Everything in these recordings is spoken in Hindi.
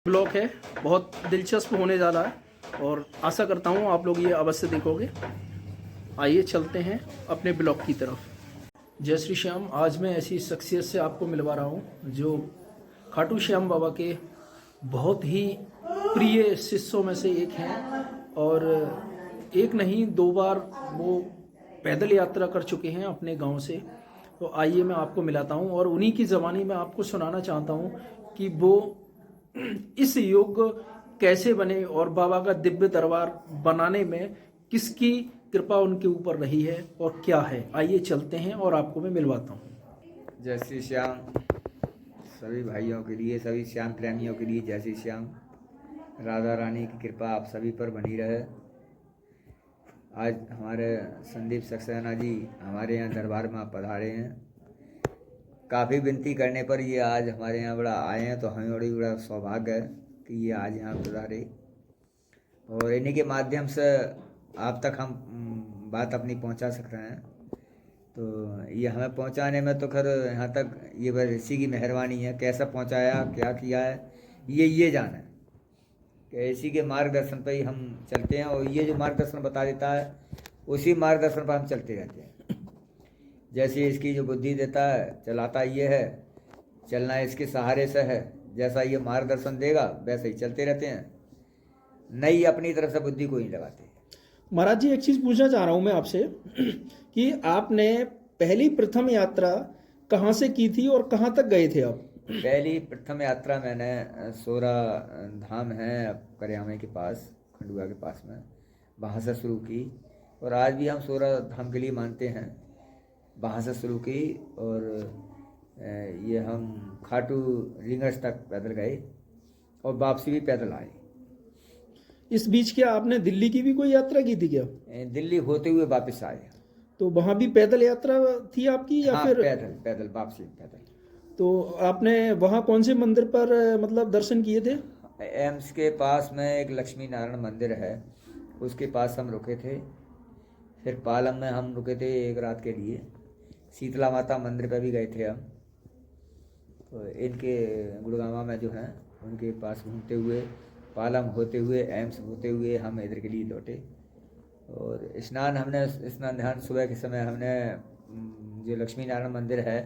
ब्लॉग है, बहुत दिलचस्प होने जा रहा है और आशा करता हूँ आप लोग ये अवश्य देखोगे। आइए चलते हैं अपने ब्लॉग की तरफ। जय श्री श्याम। आज मैं ऐसी शख्सियत से आपको मिलवा रहा हूँ जो खाटू श्याम बाबा के बहुत ही प्रिय शिष्यों में से एक हैं और एक नहीं 2 बार वो पैदल यात्रा कर चुके हैं अपने गांव से। तो आइए मैं आपको मिलाता हूँ और उन्हीं की ज़बानी में आपको सुनाना चाहता हूँ कि वो इस योग कैसे बने और बाबा का दिव्य दरबार बनाने में किसकी कृपा उनके ऊपर रही है और क्या है। आइए चलते हैं और आपको मैं मिलवाता हूँ। जय श्री श्याम। सभी भाइयों के लिए, सभी श्याम प्रेमियों के लिए जय श्री श्याम। राधा रानी की कृपा आप सभी पर बनी रहे। आज हमारे संदीप सक्सेना जी हमारे यहाँ दरबार में आप पधारे हैं। काफ़ी विनती करने पर ये आज हमारे यहाँ बड़ा आए हैं, तो हमें बड़ा सौभाग्य है कि ये आज यहाँ पधारे और इन्हीं के माध्यम से आप तक हम बात अपनी पहुँचा सकते हैं। तो ये हमें पहुंचाने में तो खैर यहाँ तक ये बस इसी की मेहरबानी है। कैसा पहुंचाया, क्या किया है, ये जाना है कि इसी के मार्गदर्शन पर ही हम चलते हैं और ये जो मार्गदर्शन बता देता है उसी मार्गदर्शन पर हम चलते रहते हैं। जैसे इसकी जो बुद्धि देता है चलाता ये है, चलना इसके सहारे से है। जैसा ये मार्गदर्शन देगा वैसे ही चलते रहते हैं, नई अपनी तरफ से बुद्धि को ही लगाते हैं। महाराज जी, एक चीज़ पूछना चाह रहा हूँ मैं आपसे कि आपने पहली प्रथम यात्रा कहाँ से की थी और कहाँ तक गए थे आप? पहली प्रथम यात्रा मैंने सोरा धाम है करियामे के पास, खंडुआ के पास में, वहाँ से शुरू की और आज भी हम सोरा धाम के लिए मानते हैं। वहाँ से शुरू की और ये हम खाटू रिंगर्स तक पैदल गए और वापसी भी पैदल आए। इस बीच क्या आपने दिल्ली की भी कोई यात्रा की थी क्या? दिल्ली होते हुए वापस आए। तो वहाँ भी पैदल यात्रा थी आपकी या हाँ, फिर? पैदल वापसी पैदल। तो आपने वहाँ कौन से मंदिर पर मतलब दर्शन किए थे? एम्स के पास में एक लक्ष्मी नारायण मंदिर है, उसके पास हम रुके थे। फिर पालम में हम रुके थे एक रात के लिए। शीतला माता मंदिर पर भी गए थे हम। तो इनके गुड़गांवा में जो हैं उनके पास घूमते हुए, पालम होते हुए, एम्स होते हुए हम इधर के लिए लौटे। और स्नान ध्यान सुबह के समय हमने जो लक्ष्मी नारायण मंदिर है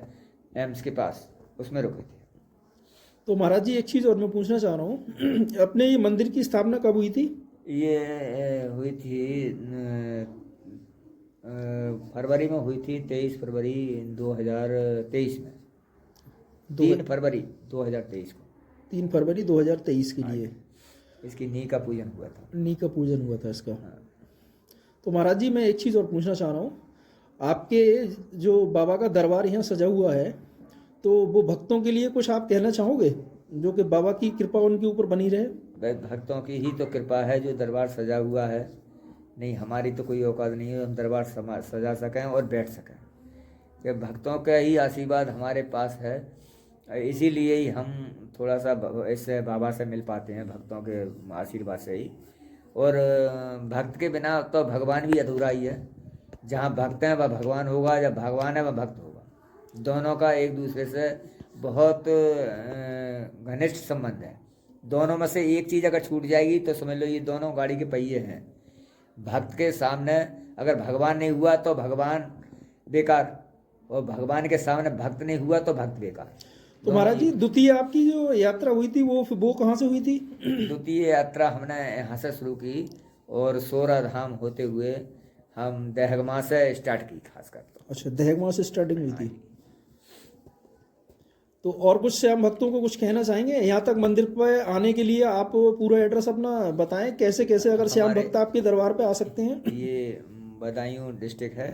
एम्स के पास उसमें रुके थे। तो महाराज जी, एक चीज़ और मैं पूछना चाह रहा हूँ अपने ये मंदिर की स्थापना कब हुई थी? ये हुई थी फरवरी में हुई थी, 23 फरवरी 2023 में। 3 फरवरी 2023 को। 3 फरवरी 2023 के लिए इसकी नी का पूजन हुआ था। नी का पूजन हुआ था इसका। हाँ। तो महाराज जी, मैं एक चीज़ और पूछना चाह रहा हूँ। आपके जो बाबा का दरबार यहाँ सजा हुआ है, तो वो भक्तों के लिए कुछ आप कहना चाहोगे जो कि बाबा की कृपा उनके ऊपर बनी रहे? भाई, भक्तों की ही तो कृपा है जो दरबार सजा हुआ है। नहीं, हमारी तो कोई औकात नहीं है हम दरबार सजा सकें और बैठ सकें। कि भक्तों का ही आशीर्वाद हमारे पास है, इसीलिए ही हम थोड़ा सा इससे बाबा से मिल पाते हैं, भक्तों के आशीर्वाद से ही। और भक्त के बिना तो भगवान भी अधूरा ही है। जहाँ भक्त हैं वह भगवान होगा, जब भगवान है वह भक्त होगा। दोनों का एक दूसरे से बहुत घनिष्ठ संबंध है। दोनों में से एक चीज़ अगर छूट जाएगी तो समझ लो ये दोनों गाड़ी के पहिए हैं। भक्त के सामने अगर भगवान नहीं हुआ तो भगवान बेकार, और भगवान के सामने भक्त नहीं हुआ तो भक्त बेकार। तो महाराज जी, द्वितीय आपकी जो यात्रा हुई थी वो कहाँ से हुई थी? द्वितीय यात्रा हमने यहाँ से शुरू की और सोरा धाम होते हुए हम दहगमा से स्टार्ट की खासकर। तो अच्छा, दहगमा से स्टार्टिंग हुई थी। तो और कुछ श्याम भक्तों को कुछ कहना चाहेंगे? यहाँ तक मंदिर पर आने के लिए आप पूरा एड्रेस अपना बताएं, कैसे कैसे अगर श्याम भक्त आपके दरबार पे आ सकते हैं? ये बदायूं डिस्ट्रिक्ट है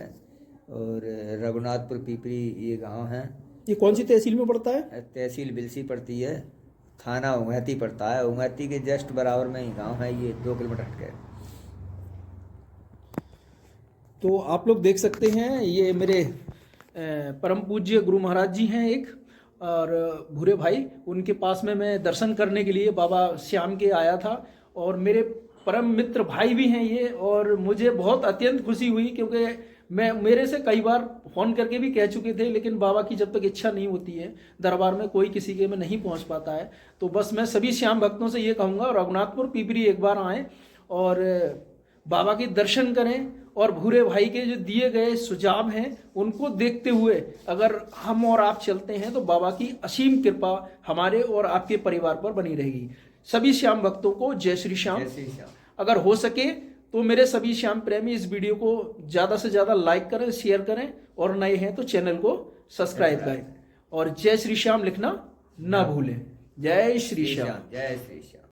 और रघुनाथपुर पीपरी ये गांव है। ये कौन सी तहसील में पड़ता है? तहसील बिलसी पड़ती है, थाना उंगैती पड़ता है। उंगैती के जस्ट बराबर में ही गांव है, ये 2 किलोमीटर हट गए। तो आप लोग देख सकते हैं, ये मेरे परम पूज्य गुरु महाराज जी हैं एक, और भूरे भाई, उनके पास में मैं दर्शन करने के लिए बाबा श्याम के आया था। और मेरे परम मित्र भाई भी हैं ये, और मुझे बहुत अत्यंत खुशी हुई क्योंकि मेरे से कई बार फ़ोन करके भी कह चुके थे, लेकिन बाबा की जब तक इच्छा नहीं होती है दरबार में कोई किसी के में नहीं पहुंच पाता है। तो बस मैं सभी श्याम भक्तों से ये कहूँगा, रघुनाथपुर पिपरी एक बार आएँ और बाबा के दर्शन करें, और भूरे भाई के जो दिए गए सुझाव हैं उनको देखते हुए अगर हम और आप चलते हैं तो बाबा की असीम कृपा हमारे और आपके परिवार पर बनी रहेगी। सभी श्याम भक्तों को जय श्री श्याम। जय श्री श्याम। अगर हो सके तो मेरे सभी श्याम प्रेमी इस वीडियो को ज़्यादा से ज़्यादा लाइक करें, शेयर करें, और नए हैं तो चैनल को सब्सक्राइब करें, और जय श्री श्याम लिखना ना भूलें। जय श्री श्याम। जय श्री श्याम।